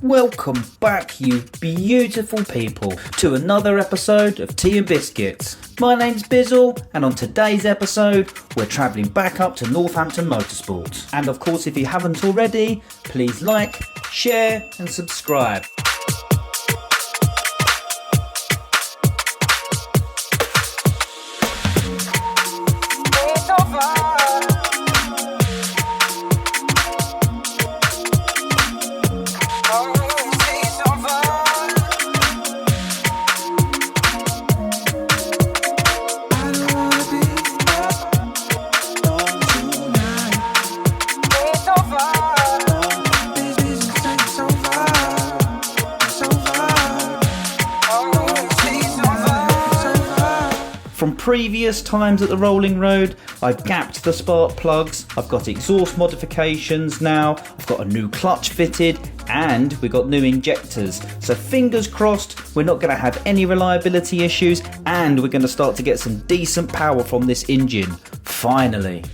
Welcome back, you beautiful people, to another episode of Tea and Biscuits. My name's Bizzle, and on today's episode, we're travelling back up to Northampton Motorsport. And of course, if you haven't already, please like, share, and subscribe. From previous times at the rolling road, I've gapped the spark plugs, I've got exhaust modifications now, I've got a new clutch fitted, and we've got new injectors. So fingers crossed we're not going to have any reliability issues, and we're going to start to get some decent power from this engine. Finally.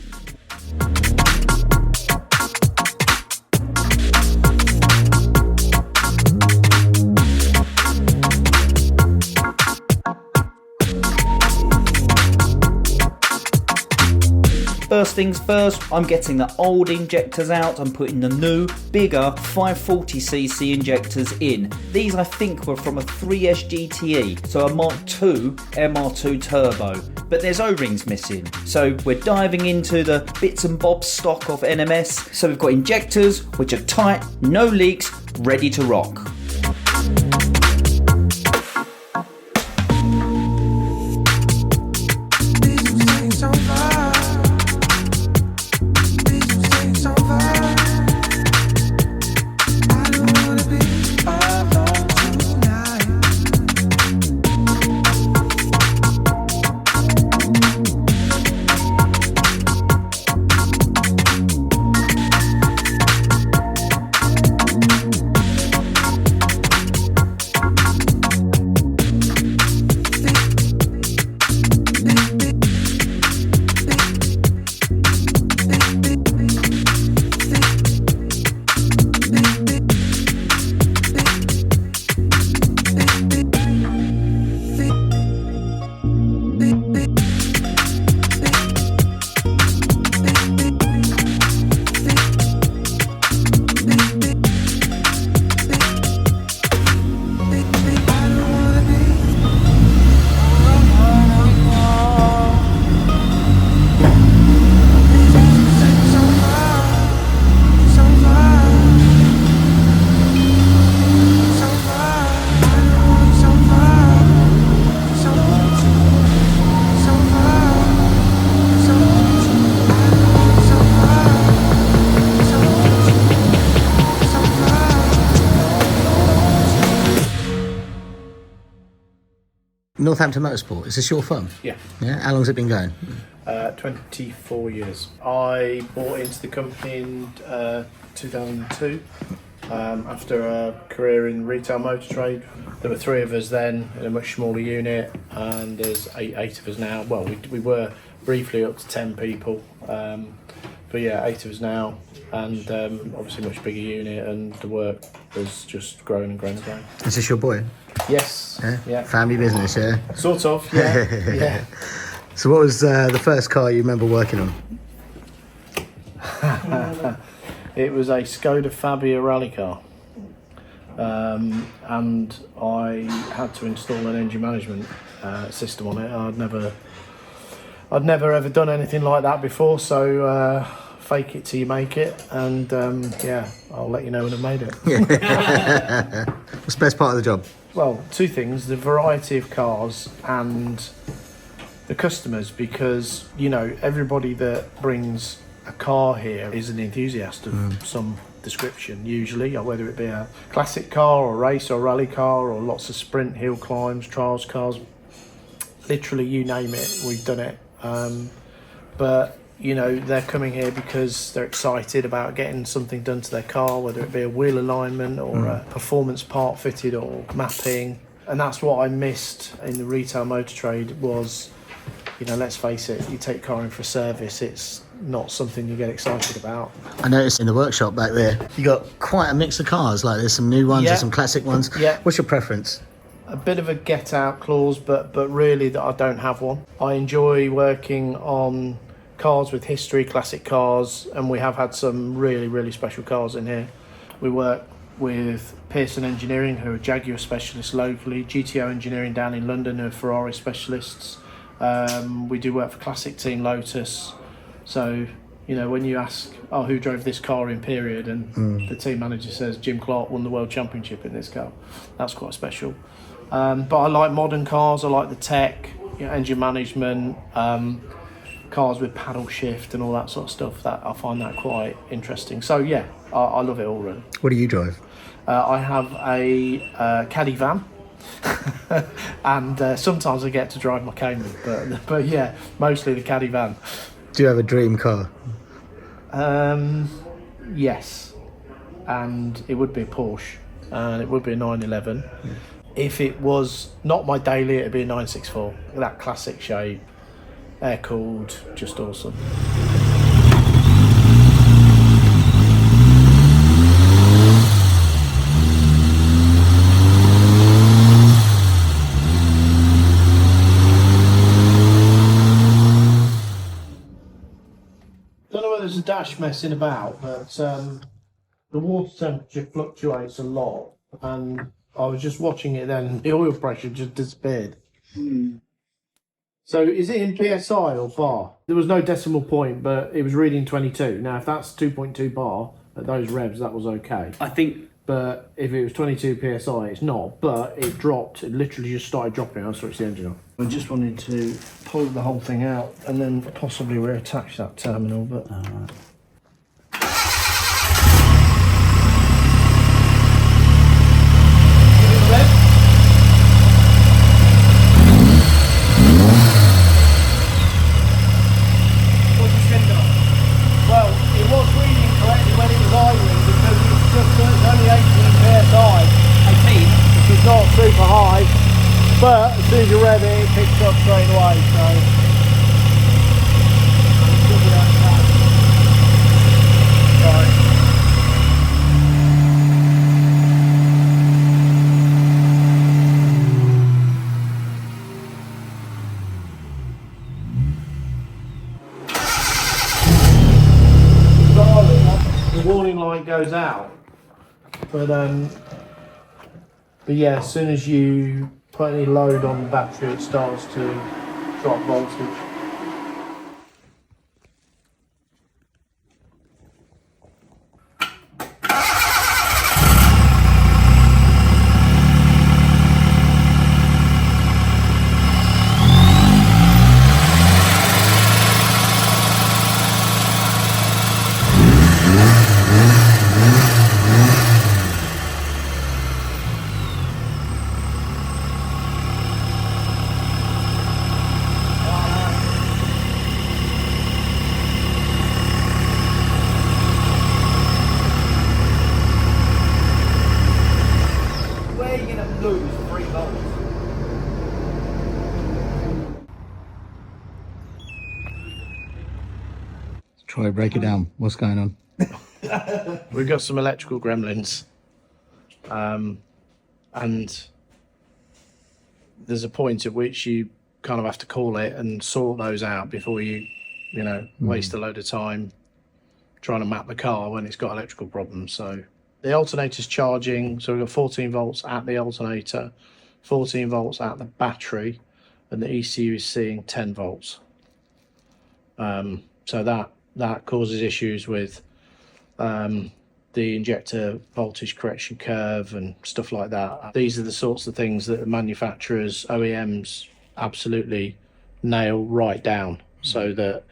First things first, I'm getting the old injectors out. I'm putting the new, bigger 540cc injectors in. These I think were from a 3S GTE, so a Mark II MR2 turbo. But there's O-rings missing. So we're diving into the bits and bobs stock of NMS. So we've got injectors which are tight, no leaks, ready to rock. Northampton Motorsport, is this your firm? Yeah. How long's it been going? 24 years. I bought into the company in 2002 after a career in retail motor trade. There were 3 of us then in a much smaller unit, and there's eight of us now. Well, we were briefly up to 10 people, but yeah, 8 of us now, and obviously a much bigger unit, and the work has just grown and grown and grown. Is this your boy? Yes. Yeah. Family business, yeah? Sort of, yeah. Yeah. So what was the first car you remember working on? It was a Skoda Fabia rally car, and I had to install an engine management system on it. I'd never ever done anything like that before, so fake it till you make it, and yeah, I'll let you know when I've made it. What's the best part of the job? Well, 2 things: the variety of cars and the customers, because you know everybody that brings a car here is an enthusiast of some description, usually, whether it be a classic car or race or rally car or lots of sprint, hill climbs, trials cars, literally you name it, we've done it. But you know, they're coming here because they're excited about getting something done to their car, whether it be a wheel alignment or a performance part fitted or mapping. And that's what I missed in the retail motor trade was, you know, let's face it, you take a car in for a service, it's not something you get excited about. I noticed in the workshop back there, you got quite a mix of cars. Like there's some new ones, Yeah. there's some classic ones. Yeah. What's your preference? A bit of a get out clause, but really that I don't have one. I enjoy working on cars with history, classic cars, and we have had some really special cars in here. We work with Pearson Engineering, who are Jaguar specialists locally, GTO Engineering down in London, who are Ferrari specialists. We do work for Classic Team Lotus. So, you know, when you ask, oh, who drove this car in period, and the team manager says Jim Clark won the world championship in this car, that's quite special. But I like modern cars. I like the tech, you know, engine management, cars with paddle shift and all that sort of stuff. That I find that quite interesting. So yeah, I love it all really. What do you drive? I have a caddy van, and sometimes I get to drive my Cayman, but yeah, mostly the caddy van. Do you have a dream car? Yes, and it would be a Porsche, and it would be a 911. Yeah. If it was not my daily, it'd be a 964. That classic shape, air cooled, just awesome. Don't know whether there's a dash messing about, but the water temperature fluctuates a lot, and I was just watching it then, the oil pressure just disappeared. So is it in PSI or bar? There was no decimal point, but it was reading 22. Now, if that's 2.2 bar at those revs, that was okay. I think... But if it was 22 PSI, it's not. But it dropped, it literally just started dropping. I switched the engine off. I just wanted to pull the whole thing out and then possibly reattach that terminal, but... Well, it was reading correctly when it was idling because it's only 18 PSI. 18? Which is not super high, but as soon as you rev it, it picks up straight away, so... The warning light goes out, but yeah, as soon as you put any load on the battery, it starts to drop voltage. Try break it down. What's going on? We've got some electrical gremlins, and there's a point at which you kind of have to call it and sort those out before you waste a load of time trying to map the car when it's got electrical problems. So the alternator's charging, so we've got 14 volts at the alternator, 14 volts at the battery, and the ECU is seeing 10 volts. So that causes issues with the injector voltage correction curve and stuff like that. These are the sorts of things that the manufacturers, OEMs, absolutely nail right down, so that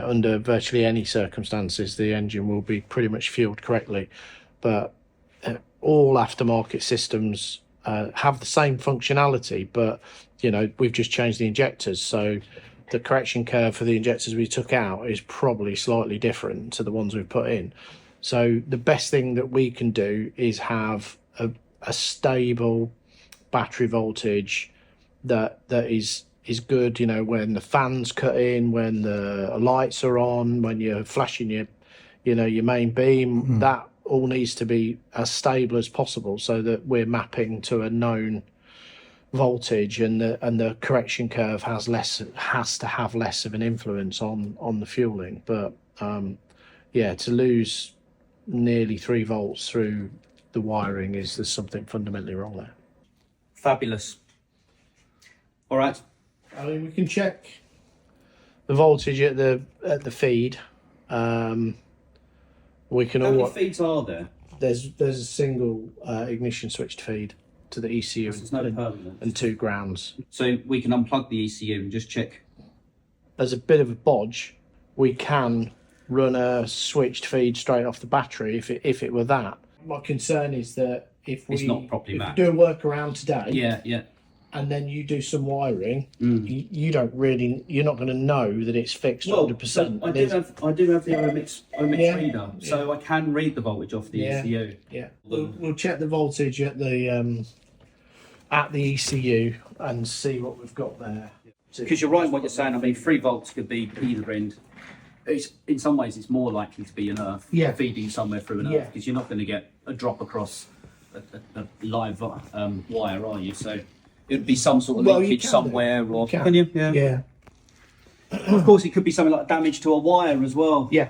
under virtually any circumstances the engine will be pretty much fueled correctly. But all aftermarket systems have the same functionality, but we've just changed the injectors, so the correction curve for the injectors we took out is probably slightly different to the ones we've put in. So the best thing that we can do is have a stable battery voltage that is is good, you know, when the fans cut in, when the lights are on, when you're flashing your, you know, your main beam, that all needs to be as stable as possible so that we're mapping to a known voltage, and the correction curve has to have less of an influence on the fueling. But yeah, to lose nearly 3 volts through the wiring there's something fundamentally wrong there. Fabulous. All right. I mean, we can check the voltage at the feed. We can How many feeds are there? There's a single ignition switched feed to the ECU and 2 grounds. So we can unplug the ECU and just check. There's a bit of a bodge. We can run a switched feed straight off the battery if it were that. My concern is that if we not properly mapped. do a workaround today, Yeah. and then you do some wiring, you're not going to know that it's fixed 100%. I do have the Omex Yeah, reader, so I can read the voltage off the ECU. Yeah, we'll check the voltage at the ECU and see what we've got there. Because you're right in what you're saying. I mean, 3 volts could be either end. In some ways, it's more likely to be an earth feeding somewhere through an earth, because you're not going to get a drop across a live wire, are you? So it'd be some sort of leakage somewhere, or can you? Yeah. Of course, it could be something like damage to a wire as well. Yeah.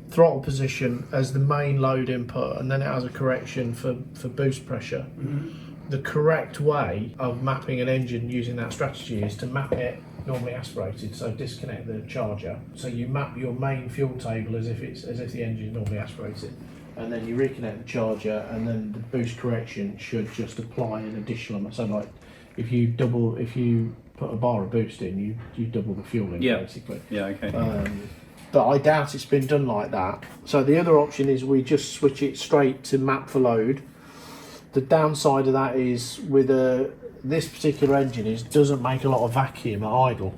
Throttle position as the main load input, and then it has a correction for boost pressure. The correct way of mapping an engine using that strategy is to map it normally aspirated, so disconnect the charger. So you map your main fuel table as if the engine is normally aspirated, and then you reconnect the charger, and then the boost correction should just apply an additional amount. So like if you put a bar of boost in, you double the fuel in basically. Yeah, okay. But I doubt it's been done like that. So the other option is we just switch it straight to map for load. The downside of that is with this particular engine doesn't make a lot of vacuum at idle.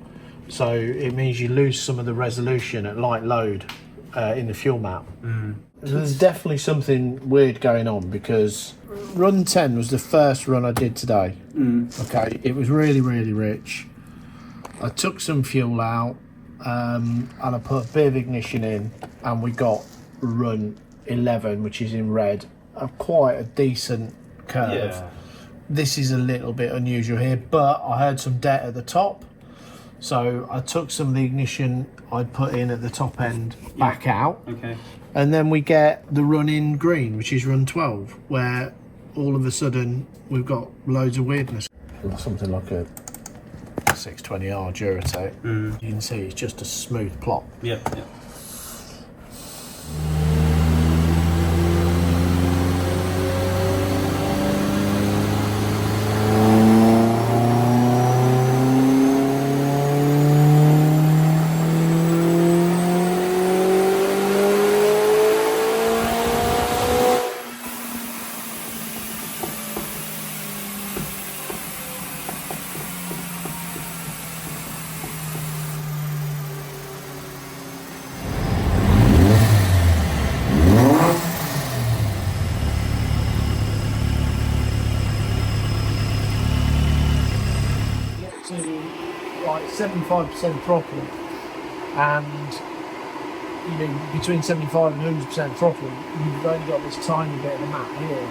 So it means you lose some of the resolution at light load in the fuel map. There's definitely something weird going on, because run 10 was the first run I did today. Okay, it was really, really rich. I took some fuel out, and I put a bit of ignition in, and we got run 11, which is in red, quite a decent curve. Yeah. This is a little bit unusual here, but I heard some debt at the top, so I took some of the ignition I put in at the top end back out. Okay. And then we get the run in green, which is run 12, where all of a sudden we've got loads of weirdness. Something like a 620R Duratape. You can see it's just a smooth plop. Yeah. 75% throttle, and you know, between 75 and 100% throttle, you've only got this tiny bit of the map here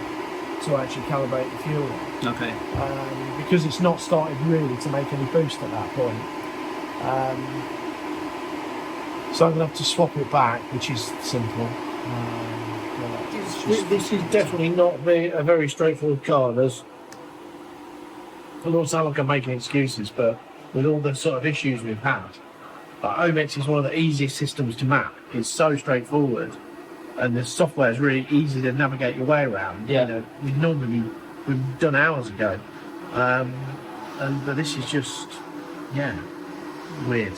to actually calibrate the fuel. Okay. Because it's not started really to make any boost at that point. So I'm going to have to swap it back, which is simple. This is definitely not a very straightforward car. I don't sound like I'm making excuses, but with all the sort of issues we've had, Omex is one of the easiest systems to map. It's so straightforward, and the software is really easy to navigate your way around. Yeah. You know, we've done hours ago, but this is just, yeah, weird.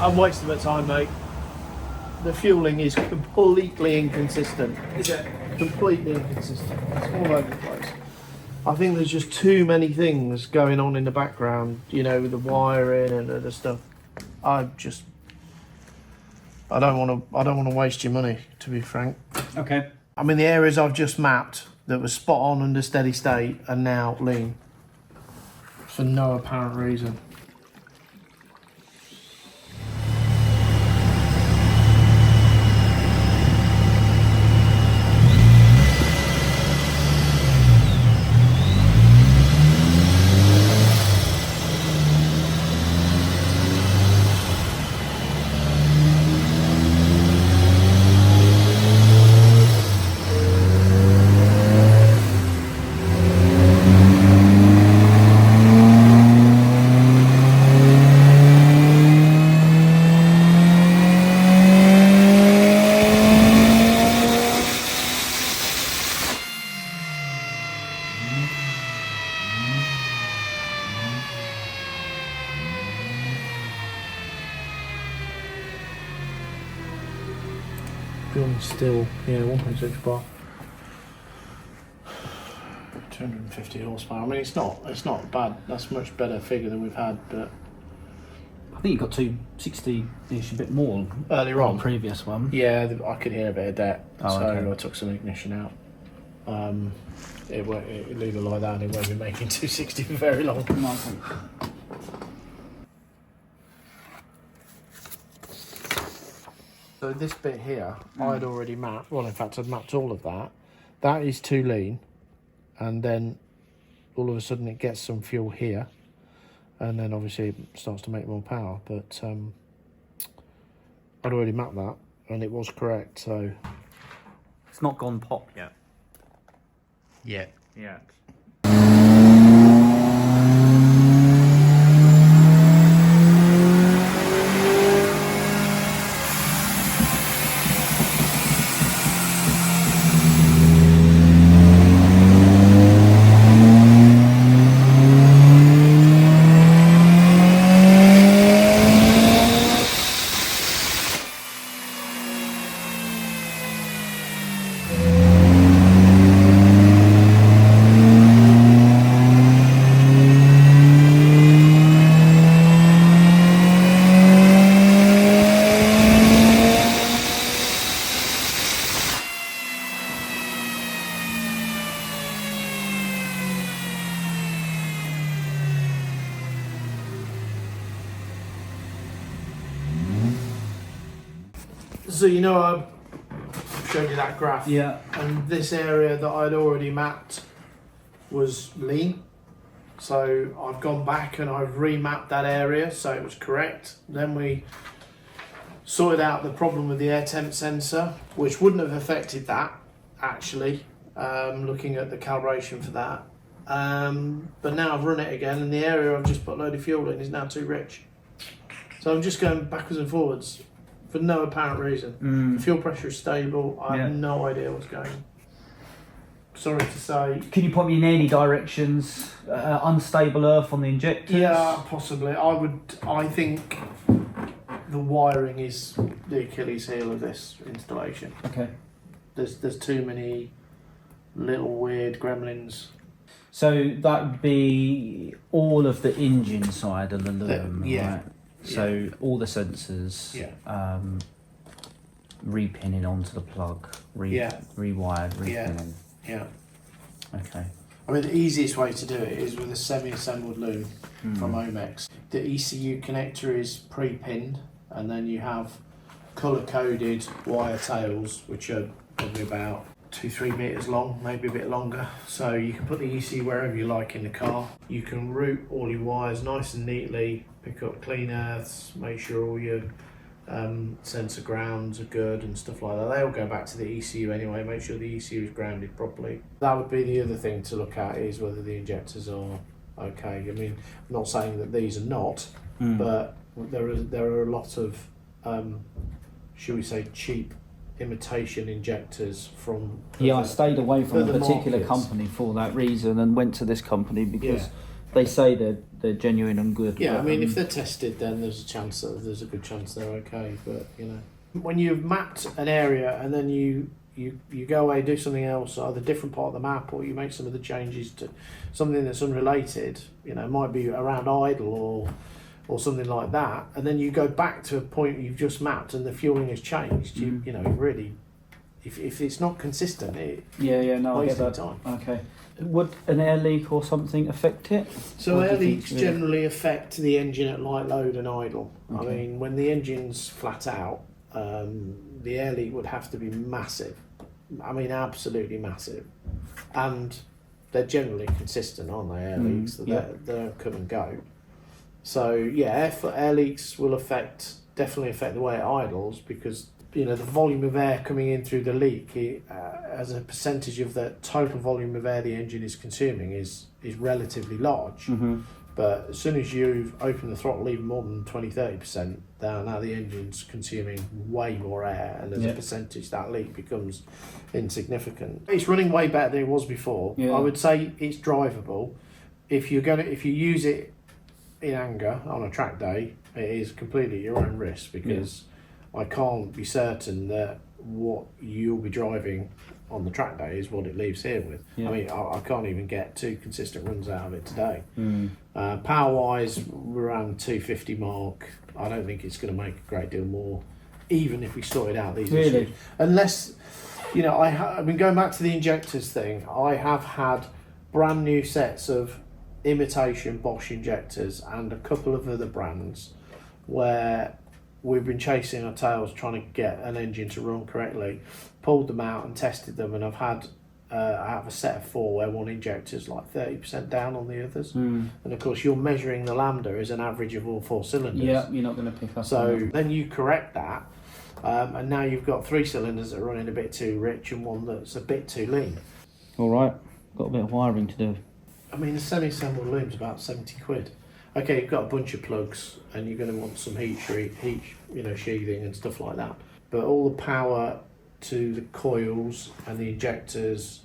I'm wasting my time, mate. The fueling is completely inconsistent. Is it? Completely inconsistent. It's all over the place. I think there's just too many things going on in the background, you know, with the wiring and other stuff. I don't want to waste your money, to be frank. Okay. I mean, the areas I've just mapped that were spot on under steady state are now lean for no apparent reason. Still, yeah, 1.6 bar, 250 horsepower. I mean, it's not bad. That's a much better figure than we've had, but I think you got 260-ish, a bit more earlier on. The previous one. Yeah, I could hear a bit of that, so okay. I took some ignition out. It leave it like that, and it won't be making 260 for very long. So this bit here, I'd already mapped. Well, in fact, I'd mapped all of that. That is too lean, and then all of a sudden it gets some fuel here, and then obviously it starts to make more power. But I'd already mapped that, and it was correct. So It's not gone pop yet. yeah. Yeah. So you know, I showed you that graph. Yeah. And this area that I'd already mapped was lean. So I've gone back and I've remapped that area so it was correct. Then we sorted out the problem with the air temp sensor, which wouldn't have affected that actually, looking at the calibration for that. But now I've run it again, and the area I've just put a load of fuel in is now too rich. So I'm just going backwards and forwards for no apparent reason. The fuel pressure is stable. I have no idea what's going on. Sorry to say. Can you point me in any directions? Unstable earth on the injectors? Yeah, possibly. I think the wiring is the Achilles heel of this installation. Okay. There's too many little weird gremlins. So that would be all of the engine side of the loom, yeah. right? So all the sensors, repinning onto the plug, rewired, repinning. Yeah. Okay. I mean, the easiest way to do it is with a semi-assembled loom from Omex. The ECU connector is pre-pinned, and then you have colour-coded wire tails, which are probably about 2-3 metres long, maybe a bit longer. So you can put the ECU wherever you like in the car. You can route all your wires nice and neatly, pick up clean earths, make sure all your sensor grounds are good and stuff like that. They all go back to the ECU anyway, make sure the ECU is grounded properly. That would be the other thing to look at, is whether the injectors are okay. I mean, I'm not saying that these are not, but there are a lot of, should we say, cheap imitation injectors from... I stayed away from a particular company for that reason and went to this company because they say they're genuine and good. Yeah, but, I mean, if they're tested, then there's a good chance they're okay. But you know, when you've mapped an area and then you go away, do something else, either a different part of the map, or you make some of the changes to something that's unrelated. You know, it might be around idle or something like that, and then you go back to a point you've just mapped and the fueling has changed. You know, really, if it's not consistent, it I get that. time. Okay. Would an air leak or something affect it? So air leaks generally affect the engine at light load and idle. Okay. I mean, when the engine's flat out, the air leak would have to be massive. I mean, absolutely massive. And they're generally consistent, aren't they, air leaks? They don't come and go. So yeah, air leaks will definitely affect the way it idles, because you know the volume of air coming in through the leak, as a percentage of the total volume of air the engine is consuming, is relatively large. But as soon as you open the throttle even more than 20-30%, now the engine's consuming way more air, and as a percentage that leak becomes insignificant. It's running way better than it was before. I would say it's drivable. If you use it in anger on a track day, it is completely at your own risk, because I can't be certain that what you'll be driving on the track day is what it leaves here with. I mean, I can't even get 2 consistent runs out of it today. Power wise, we're around 250 mark. I don't think it's going to make a great deal more, even if we sorted out these issues. Unless, you know, I mean, going back to the injectors thing, I have had brand new sets of imitation Bosch injectors and a couple of other brands where we've been chasing our tails trying to get an engine to run correctly, pulled them out and tested them, and I have a set of 4 where one injector's like 30% down on the others. And of course you're measuring the lambda as an average of all 4 cylinders. Yeah, you're not going to pick up. So then you correct that, and now you've got 3 cylinders that are running a bit too rich and one that's a bit too lean. All right, got a bit of wiring to do. I mean, a semi-assembled loom's about 70 quid. Okay, you've got a bunch of plugs and you're going to want some heat, sheathing and stuff like that. But all the power to the coils and the injectors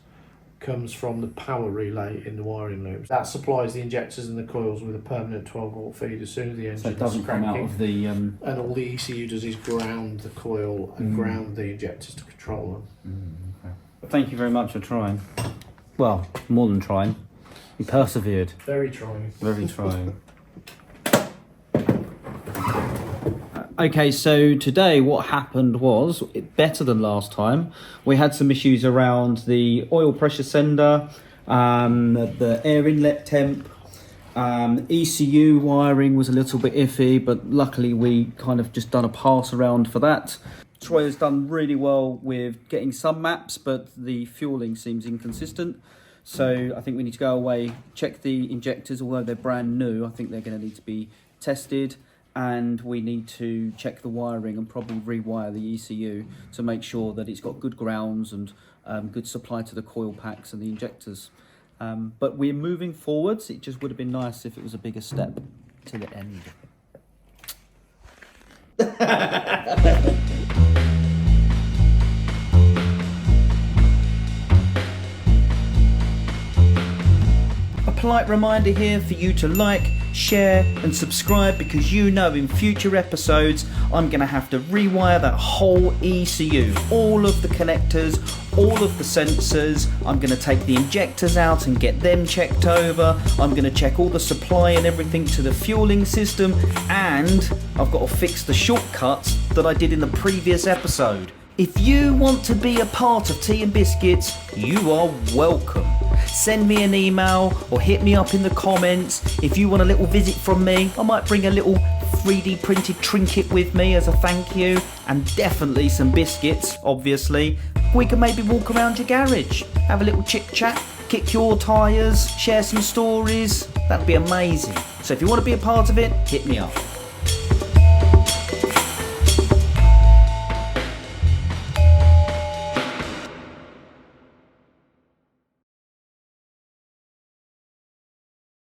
comes from the power relay in the wiring looms. That supplies the injectors and the coils with a permanent 12-volt feed as soon as the engine doesn't come out of the... And all the ECU does is ground the coil and ground the injectors to control them. Okay. Thank you very much for trying. Well, more than trying. You persevered. Very trying. Very trying. Okay, so today what happened was better than last time. We had some issues around the oil pressure sender, the air inlet temp, ECU wiring was a little bit iffy, but luckily we kind of just done a pass around for that. Troy has done really well with getting some maps, but the fueling seems inconsistent. So I think we need to go away, check the injectors, although they're brand new. I think they're going to need to be tested, and we need to check the wiring and probably rewire the ECU to make sure that it's got good grounds and good supply to the coil packs and the injectors. But we're moving forwards. It just would have been nice if it was a bigger step to the end. polite reminder here for you to like, share and subscribe, because you know in future episodes I'm going to have to rewire that whole ECU, all of the connectors, all of the sensors. I'm going to take the injectors out and get them checked over. I'm going to check all the supply and everything to the fueling system, and I've got to fix the shortcuts that I did in the previous episode. If you want to be a part of Tea and Bizz-Kits, you are welcome. Send me an email or hit me up in the comments. If you want a little visit from me, I might bring a little 3D printed trinket with me as a thank you, and definitely some biscuits, obviously. We can maybe walk around your garage, have a little chit chat, kick your tyres, share some stories. That'd be amazing. So if you want to be a part of it, hit me up.